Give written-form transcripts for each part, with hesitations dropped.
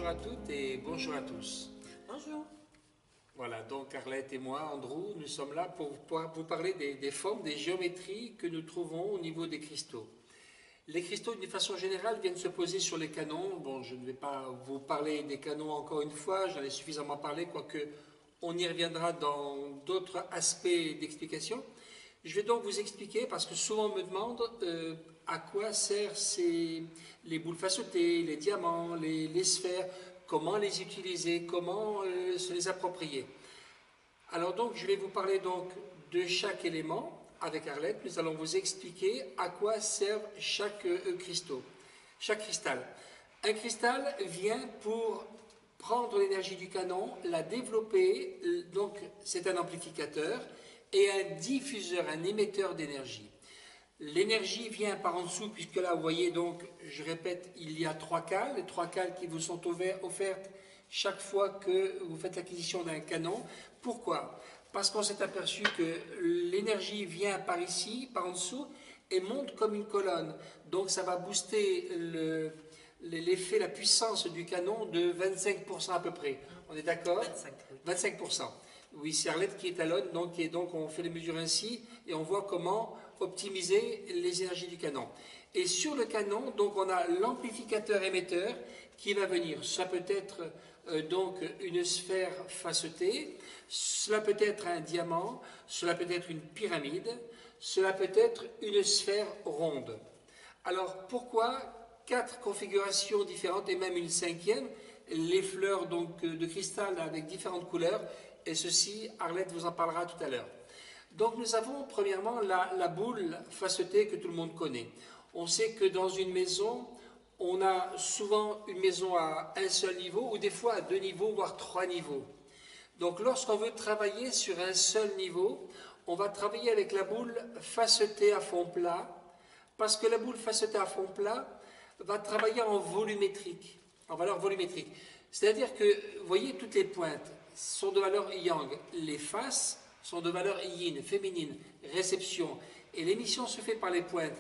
Bonjour à toutes et bonjour à tous. Bonjour. Voilà, donc Arlette et moi, Andrew, nous sommes là pour vous parler des formes, des géométries que nous trouvons au niveau des cristaux. Les cristaux, d'une façon générale, viennent se poser sur les canons. Bon, je ne vais pas vous parler des canons encore une fois, j'en ai suffisamment parlé, quoique on y reviendra dans d'autres aspects d'explication. Je vais donc vous expliquer, parce que souvent on me demande à quoi servent les boules facetées, les diamants, les sphères, comment les utiliser, comment se les approprier. Alors donc, je vais vous parler donc de chaque élément avec Arlette. Nous allons vous expliquer à quoi servent chaque chaque cristal. Un cristal vient pour prendre l'énergie du canon, la développer, donc c'est un amplificateur et un diffuseur, un émetteur d'énergie. L'énergie vient par en dessous, puisque là, vous voyez, donc, je répète, il y a les trois cales qui vous sont offertes chaque fois que vous faites l'acquisition d'un canon. Pourquoi? Parce qu'on s'est aperçu que l'énergie vient par ici, par en dessous, et monte comme une colonne. Donc ça va booster l'effet, la puissance du canon de 25% à peu près. On est d'accord? 25, oui. 25%. Oui, c'est Arlette qui est à l'autre, donc on fait les mesures ainsi et on voit comment optimiser les énergies du canon. Et sur le canon, donc on a l'amplificateur émetteur qui va venir. Ça peut être donc une sphère facetée, cela peut être un diamant, cela peut être une pyramide, cela peut être une sphère ronde. Alors pourquoi quatre configurations différentes et même une cinquième, les fleurs donc de cristal avec différentes couleurs, et ceci, Arlette vous en parlera tout à l'heure. Donc nous avons premièrement la boule facetée que tout le monde connaît. On sait que dans une maison, on a souvent une maison à un seul niveau, ou des fois à deux niveaux, voire trois niveaux. Donc lorsqu'on veut travailler sur un seul niveau, on va travailler avec la boule facetée à fond plat, parce que la boule facetée à fond plat va travailler en volumétrique, en valeur volumétrique. C'est-à-dire que, vous voyez, toutes les pointes sont de valeur yang, les faces sont de valeur yin, féminine, réception, et l'émission se fait par les pointes.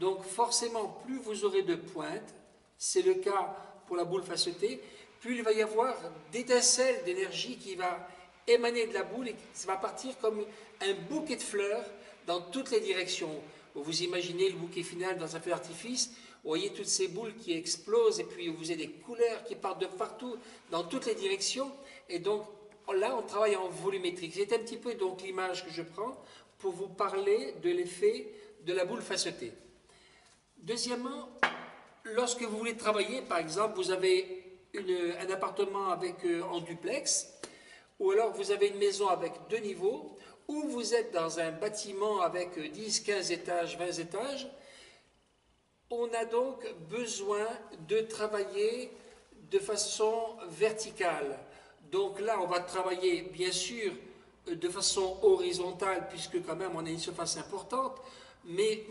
Donc forcément, plus vous aurez de pointes, c'est le cas pour la boule facetée, plus il va y avoir d'étincelles d'énergie qui va émaner de la boule et ça va partir comme un bouquet de fleurs dans toutes les directions. Vous imaginez le bouquet final dans un feu d'artifice, vous voyez toutes ces boules qui explosent et puis vous avez des couleurs qui partent de partout dans toutes les directions. Et donc là, on travaille en volumétrique. C'est un petit peu donc l'image que je prends pour vous parler de l'effet de la boule facetée. Deuxièmement, lorsque vous voulez travailler, par exemple, vous avez un appartement avec, en duplex, ou alors vous avez une maison avec deux niveaux, ou vous êtes dans un bâtiment avec 10, 15 étages, 20 étages, on a donc besoin de travailler de façon verticale. Donc là, on va travailler, bien sûr, de façon horizontale, puisque quand même on a une surface importante, mais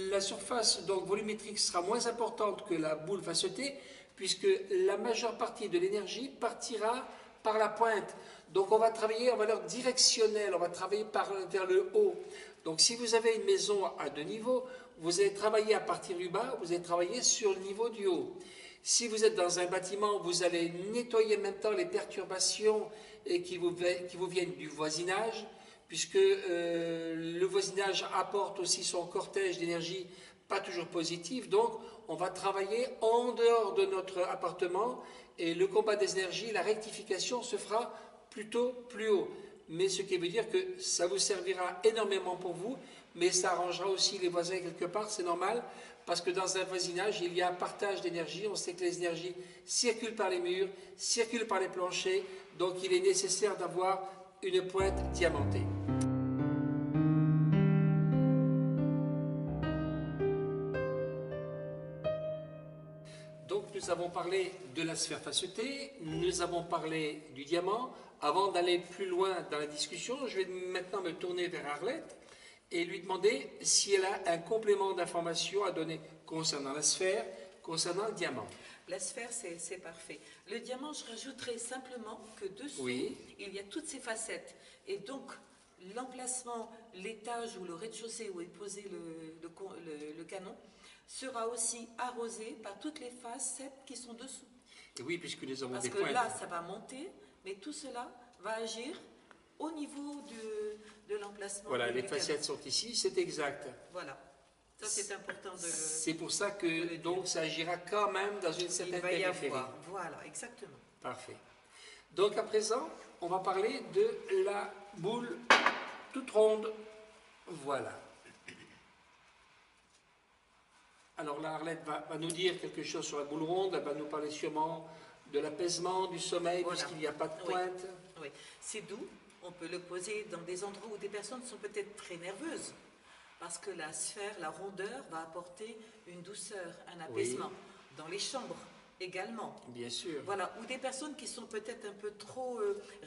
la surface donc volumétrique sera moins importante que la boule facetée, puisque la majeure partie de l'énergie partira par la pointe. Donc on va travailler en valeur directionnelle, on va travailler vers le haut. Donc si vous avez une maison à deux niveaux, vous allez travailler à partir du bas, vous allez travailler sur le niveau du haut. Si vous êtes dans un bâtiment, vous allez nettoyer en même temps les perturbations qui vous viennent du voisinage, puisque le voisinage apporte aussi son cortège d'énergie pas toujours positive. Donc, on va travailler en dehors de notre appartement et le combat des énergies, la rectification se fera plutôt plus haut. Mais ce qui veut dire que ça vous servira énormément pour vous, mais ça arrangera aussi les voisins quelque part, c'est normal, parce que dans un voisinage, il y a un partage d'énergie. On sait que les énergies circulent par les murs, circulent par les planchers, donc il est nécessaire d'avoir une pointe diamantée. Donc nous avons parlé de la sphère facetée, nous avons parlé du diamant. Avant d'aller plus loin dans la discussion, je vais maintenant me tourner vers Arlette et lui demander si elle a un complément d'information à donner concernant la sphère, concernant le diamant. La sphère, c'est parfait. Le diamant, je rajouterai simplement que dessous, Oui. il y a toutes ces facettes. Et donc, l'emplacement, l'étage ou le rez-de-chaussée où est posé le canon sera aussi arrosé par toutes les facettes qui sont dessous. Et oui, puisque nous avons Parce des que pointes. là, ça va monter, mais tout cela va agir au niveau de l'emplacement. Voilà, les du facettes sont ici, c'est exact. canon. Voilà. Ça, c'est important de C'est pour ça de que le donc dire. ça agira quand même dans une Il certaine va y périphérie. avoir. Voilà, exactement. Parfait. Donc à présent, on va parler de la boule toute ronde. Voilà. Alors là, Arlette va nous dire quelque chose sur la boule ronde. Elle va nous parler sûrement de l'apaisement, du sommeil, Voilà. puisqu'il n'y a pas de Oui. pointe. Oui. C'est doux. On peut le poser dans des endroits où des personnes sont peut-être très nerveuses. Parce que la sphère, la rondeur va apporter une douceur, un apaisement. Dans les chambres également. Bien sûr. Voilà, ou des personnes qui sont peut-être un peu trop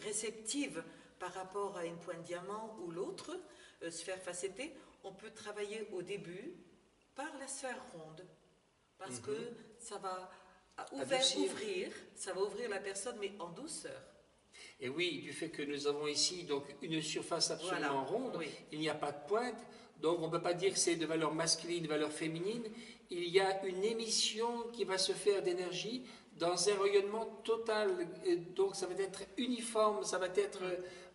réceptives par rapport à une pointe diamant ou l'autre, sphère facettée, on peut travailler au début par la sphère ronde. Parce que ça va ouvrir, ça va ouvrir la personne, mais en douceur. Et oui, du fait que nous avons ici donc une surface absolument Voilà, ronde, oui. il n'y a pas de pointe, donc on ne peut pas dire que c'est de valeur masculine, de valeur féminine. Il y a une émission qui va se faire d'énergie dans un rayonnement total. Et donc ça va être uniforme, ça va être...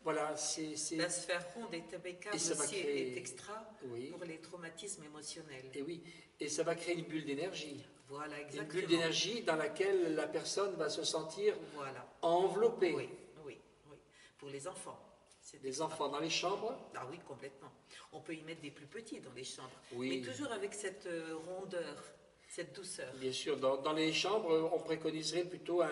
voilà, c'est... La sphère ronde est impeccable Et ça va aussi, créer- est extra Oui. pour les traumatismes émotionnels. Et oui, et ça va créer une bulle d'énergie. Voilà, Une exactement. bulle d'énergie dans laquelle la personne va se sentir Voilà. enveloppée. Oui, oui, oui. Pour les enfants. C'est Les extra. enfants dans les chambres. Ah oui, complètement. On peut y mettre des plus petits dans les chambres. Oui. Mais toujours avec cette rondeur, cette douceur. Bien sûr, dans les chambres, on préconiserait plutôt un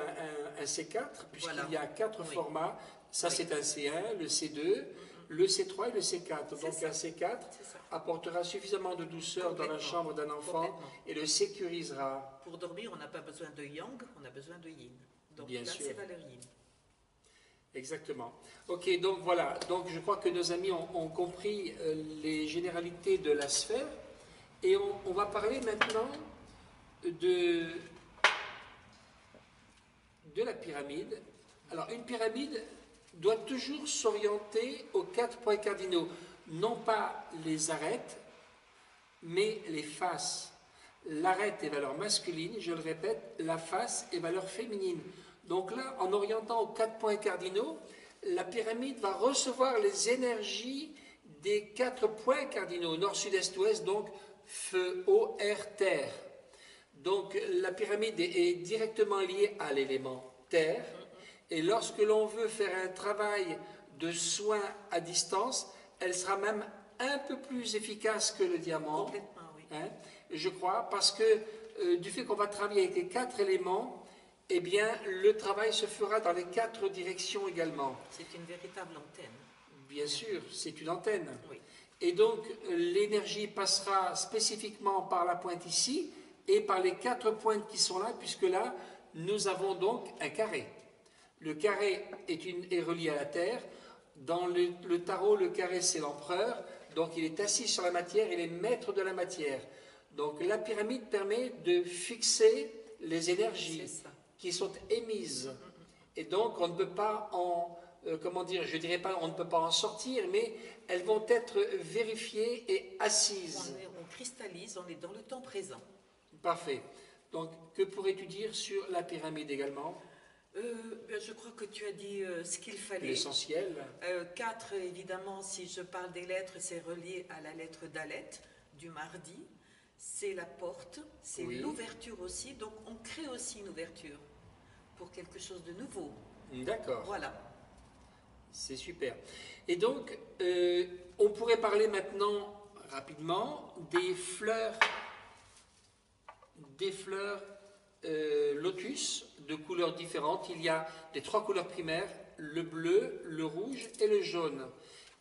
C4, puisqu'il Voilà. y a 4 Oui. formats. Ça, Oui. c'est un C1, le C2, le C3 et le C4. C'est Donc, ça. un C4 C'est ça. apportera suffisamment de douceur dans la Complètement. chambre d'un enfant Complètement. et le sécurisera. Pour dormir, on n'a pas besoin de yang, on a besoin de yin. Donc Bien là, sûr. c'est valeur yin. Exactement. Ok, donc voilà. Donc, je crois que nos amis ont compris les généralités de la sphère. Et on va parler maintenant de la pyramide. Alors, une pyramide doit toujours s'orienter aux 4 points cardinaux, non pas les arêtes, mais les faces. L'arête est valeur masculine, je le répète, la face est valeur féminine. Donc là, en orientant aux 4 points cardinaux, la pyramide va recevoir les énergies des 4 points cardinaux, nord, sud, est, ouest, donc feu, eau, air, terre. Donc la pyramide est directement liée à l'élément terre. Et lorsque l'on veut faire un travail de soin à distance, elle sera même un peu plus efficace que le diamant. Complètement, oui. Hein, je crois, parce que du fait qu'on va travailler avec les 4 éléments, eh bien, le travail se fera dans les 4 directions également. C'est une véritable antenne. Bien sûr, c'est une antenne. Oui. Et donc, l'énergie passera spécifiquement par la pointe ici et par les 4 pointes qui sont là, puisque là, nous avons donc un carré. Le carré est relié à la Terre. Dans le tarot, le carré, c'est l'empereur. Donc, il est assis sur la matière, il est maître de la matière. Donc, la pyramide permet de fixer les énergies qui sont émises. Et donc, on ne peut pas comment dire, je dirais pas, on ne peut pas en sortir, mais elles vont être vérifiées et assises. On cristallise, on est dans le temps présent. Parfait. Donc, que pourrais-tu dire sur la pyramide également? Je crois que tu as dit ce qu'il fallait. L'essentiel. 4, évidemment, si je parle des lettres, c'est relié à la lettre Dalet du mardi. C'est la porte, c'est l'ouverture aussi. Donc, on crée aussi une ouverture pour quelque chose de nouveau. D'accord. Voilà. C'est super. Et donc, on pourrait parler maintenant rapidement des fleurs lotus de couleurs différentes. Il y a les 3 couleurs primaires, le bleu, le rouge et le jaune.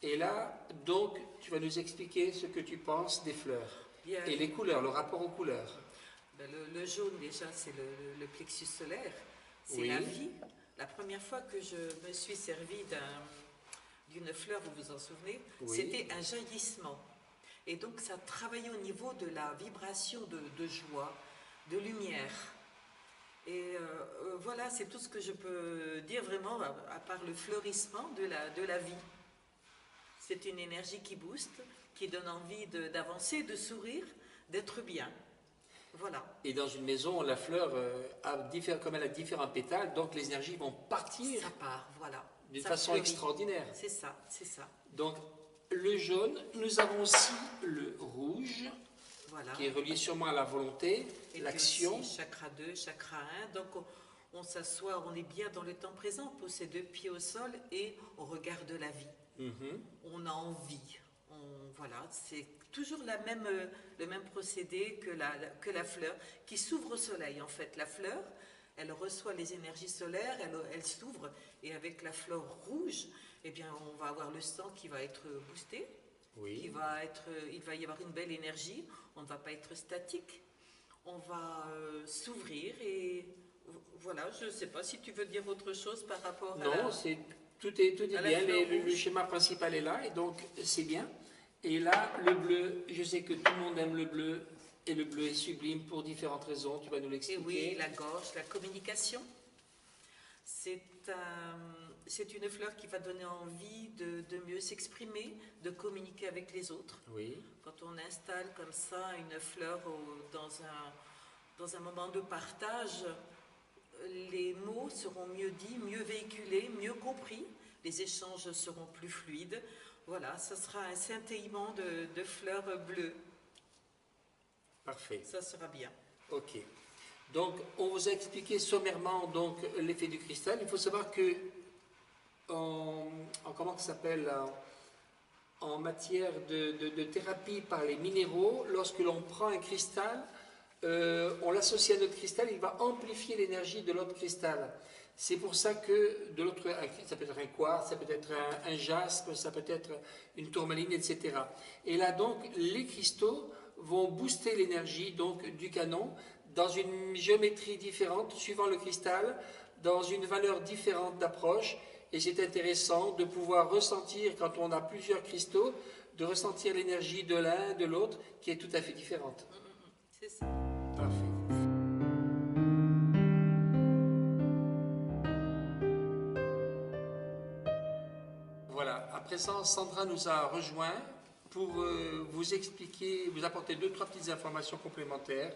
Et là, donc, tu vas nous expliquer ce que tu penses des fleurs. Bien. Et les couleurs, le rapport aux couleurs. Le jaune, déjà, c'est le plexus solaire. C'est Oui. la vie. La première fois que je me suis servie d'une fleur, vous vous en souvenez, c'était un jaillissement. Et donc, ça travaillait au niveau de la vibration de joie, de lumière. Et voilà, c'est tout ce que je peux dire vraiment, à part le fleurissement de la vie. C'est une énergie qui booste, qui donne envie d'avancer, de sourire, d'être bien. Voilà. Et dans une maison, la fleur, comme elle a différents pétales, donc les énergies vont partir Ça part, voilà. d'une Ça façon fleurit. extraordinaire. C'est ça, c'est ça. Donc, le jaune, nous avons aussi le rouge, Voilà. qui est relié sûrement à la volonté, Et l'action. puis aussi, chakra 2, chakra 1. Donc, on s'assoit, on est bien dans le temps présent, on pose ses deux pieds au sol et on regarde la vie. Mhm. On a envie. Voilà, c'est toujours le même procédé que la fleur qui s'ouvre au soleil. En fait, la fleur, elle reçoit les énergies solaires, elle s'ouvre, et avec la fleur rouge, eh bien, on va avoir le sang qui va être boosté, Oui. il va y avoir une belle énergie, on ne va pas être statique, on va s'ouvrir, et voilà, je ne sais pas si tu veux dire autre chose par rapport Non, à tout est à la bien. fleur Le rouge. schéma principal est là, et donc c'est bien. Et là, le bleu, je sais que tout le monde aime le bleu, et le bleu est sublime pour différentes raisons, tu vas nous Et l'expliquer. oui, la gorge, la communication. C'est une fleur qui va donner envie de mieux s'exprimer, de communiquer avec les autres. Oui. Quand on installe comme ça une fleur dans un moment de partage, les mots seront mieux dits, mieux véhiculés, mieux compris, les échanges seront plus fluides. Voilà, ça sera un scintillement de fleurs bleues. Parfait. Ça sera bien. Ok. Donc, on vous a expliqué sommairement donc l'effet du cristal. Il faut savoir que comment ça s'appelle, en matière de thérapie par les minéraux, lorsque l'on prend un cristal, on l'associe à notre cristal, il va amplifier l'énergie de l'autre cristal. C'est pour ça que de l'autre, ça peut être un quartz, ça peut être un jaspe, ça peut être une tourmaline, etc. Et là donc, les cristaux vont booster l'énergie donc du canon dans une géométrie différente suivant le cristal, dans une valeur différente d'approche. Et c'est intéressant de pouvoir ressentir, quand on a plusieurs cristaux, de ressentir l'énergie de l'un, de l'autre, qui est tout à fait différente. C'est ça. Parfait. Voilà, à présent, Sandra nous a rejoint pour vous expliquer, vous apporter 2-3 petites informations complémentaires.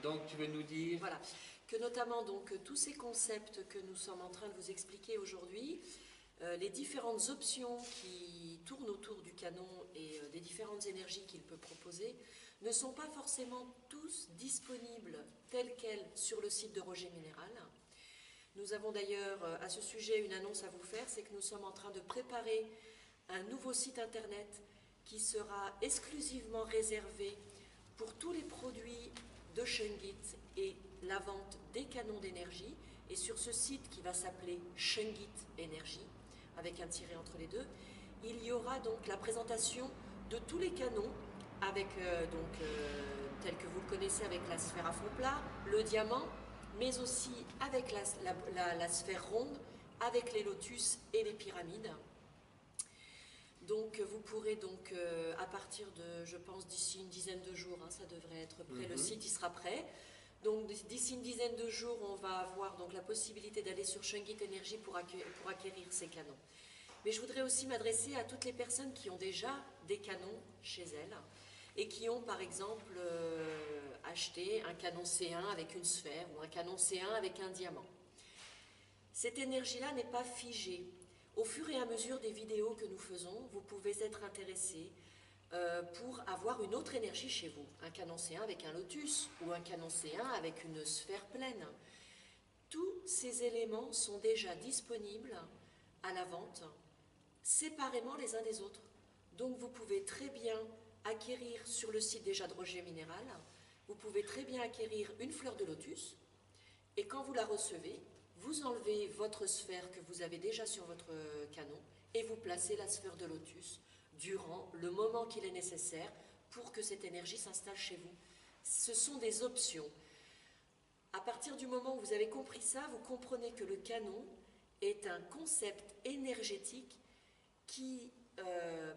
Donc, tu veux nous dire... Voilà, que notamment donc tous ces concepts que nous sommes en train de vous expliquer aujourd'hui, les différentes options qui tournent autour du canon et des différentes énergies qu'il peut proposer, ne sont pas forcément tous disponibles tels quels sur le site de Roger Minéral. Nous avons d'ailleurs à ce sujet une annonce à vous faire, c'est que nous sommes en train de préparer un nouveau site internet qui sera exclusivement réservé pour tous les produits de Shungit et la vente des canons d'énergie. Et sur ce site qui va s'appeler Shungit Énergie, avec un tiret entre les deux, il y aura donc la présentation de tous les canons, avec tel que vous le connaissez avec la sphère à fond plat, le diamant, mais aussi avec la sphère ronde, avec les lotus et les pyramides. Donc vous pourrez donc à partir de, je pense d'ici une dizaine de jours, ça devrait être prêt, le site il sera prêt. Donc d'ici une dizaine de jours, on va avoir donc la possibilité d'aller sur Shungit Energy pour acquérir ces canons. Mais je voudrais aussi m'adresser à toutes les personnes qui ont déjà des canons chez elles et qui ont par exemple acheté un canon C1 avec une sphère ou un canon C1 avec un diamant. Cette énergie-là n'est pas figée. Au fur et à mesure des vidéos que nous faisons, vous pouvez être intéressé pour avoir une autre énergie chez vous. Un canon C1 avec un lotus ou un canon C1 avec une sphère pleine. Tous ces éléments sont déjà disponibles à la vente, séparément les uns des autres. Donc vous pouvez très bien acquérir sur le site déjà de Roger Minéral, vous pouvez très bien acquérir une fleur de lotus, et quand vous la recevez, vous enlevez votre sphère que vous avez déjà sur votre canon et vous placez la sphère de lotus durant le moment qu'il est nécessaire pour que cette énergie s'installe chez vous. Ce sont des options. À partir du moment où vous avez compris ça, vous comprenez que le canon est un concept énergétique qui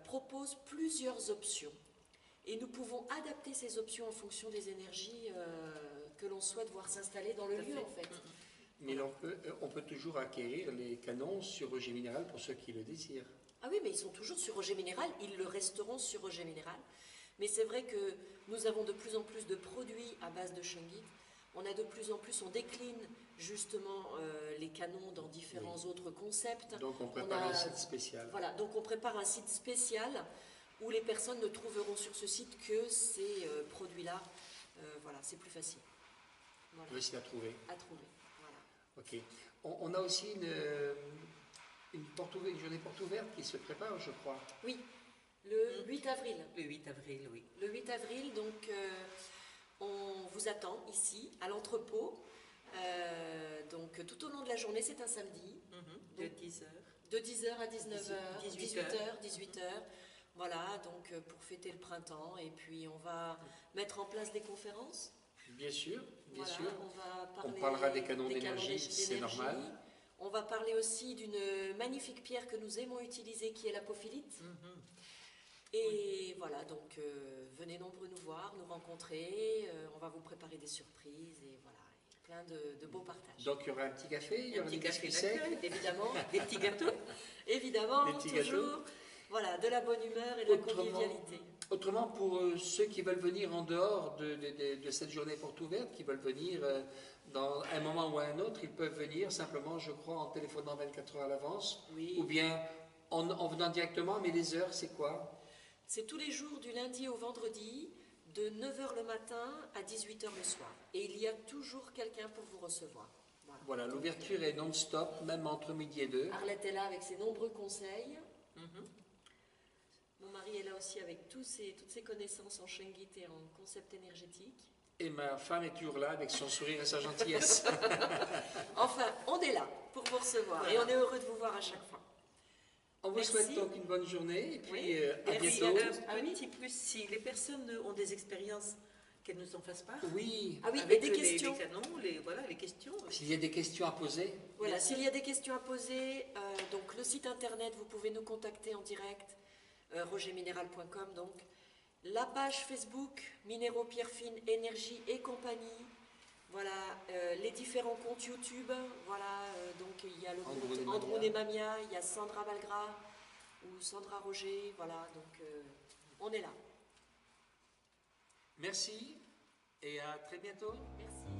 propose plusieurs options. Et nous pouvons adapter ces options en fonction des énergies que l'on souhaite voir s'installer dans le lieu en fait. Mais on peut toujours acquérir les canons sur Roger Minéral pour ceux qui le désirent. Ah oui, mais ils sont toujours sur Roger Minéral, ils le resteront sur Roger Minéral. Mais c'est vrai que nous avons de plus en plus de produits à base de shungite. On a de plus en plus, on décline justement les canons dans différents autres concepts. Donc on prépare un site spécial. Voilà, donc on prépare un site spécial où les personnes ne trouveront sur ce site que ces produits-là. Voilà, c'est plus facile. Voilà. Facile à trouver. À trouver, voilà. Ok. On a aussi une journée porte ouverte qui se prépare, je crois. Oui, le 8 avril. Le 8 avril, oui. Le 8 avril, donc on vous attend ici, à l'entrepôt. Donc tout au long de la journée, c'est un samedi. De 10h. De 10h à 19h, 18h. 18h. Voilà, donc pour fêter le printemps. Et puis on va mettre en place des conférences. Bien sûr, bien Voilà, sûr. On parlera des canons d'énergie, c'est normal. On va parler aussi d'une magnifique pierre que nous aimons utiliser, qui est l'apophyllite. Et voilà, donc venez nombreux nous voir, nous rencontrer. On va vous préparer des surprises et voilà, plein de beaux partages. Donc il y aura un petit café, il y aura petit des café biscuits secs, Évidemment, Des petits gâteaux. évidemment, Des petits toujours. gâteaux. Voilà, de la bonne humeur et de la convivialité. Autrement, pour ceux qui veulent venir en dehors de cette journée porte ouverte, qui veulent venir dans un moment ou un autre, ils peuvent venir simplement, je crois, en téléphonant 24 heures à l'avance, Oui. ou bien en venant directement, mais les heures, c'est quoi? C'est tous les jours du lundi au vendredi, de 9h le matin à 18h le soir. Et il y a toujours quelqu'un pour vous recevoir. Voilà, l'ouverture est non-stop, même entre midi et 2. Arlette est là avec ses nombreux conseils. Mon mari est là aussi avec toutes ses connaissances en shungite et en concept énergétique. Et ma femme est toujours là avec son sourire et sa gentillesse. Enfin, on est là pour vous recevoir et on est heureux de vous voir à chaque fois. On vous souhaite donc une bonne journée et puis à Merci. bientôt. Un petit plus, si les personnes ont des expériences, qu'elles nous en fassent part. Oui. Ah oui, Avec et des questions. les canons, les questions. S'il y a des questions à poser. Voilà, s'il y a des questions à poser, donc le site internet, vous pouvez nous contacter en direct, rogerminéral.com donc. La page Facebook, Minéraux Pierre Fine, Énergie et compagnie. Voilà, les différents comptes YouTube. Voilà, donc il y a le compte Andrew Nemamia, il y a Sandra Valgras ou Sandra Roger. Voilà, donc on est là. Merci et à très bientôt. Merci.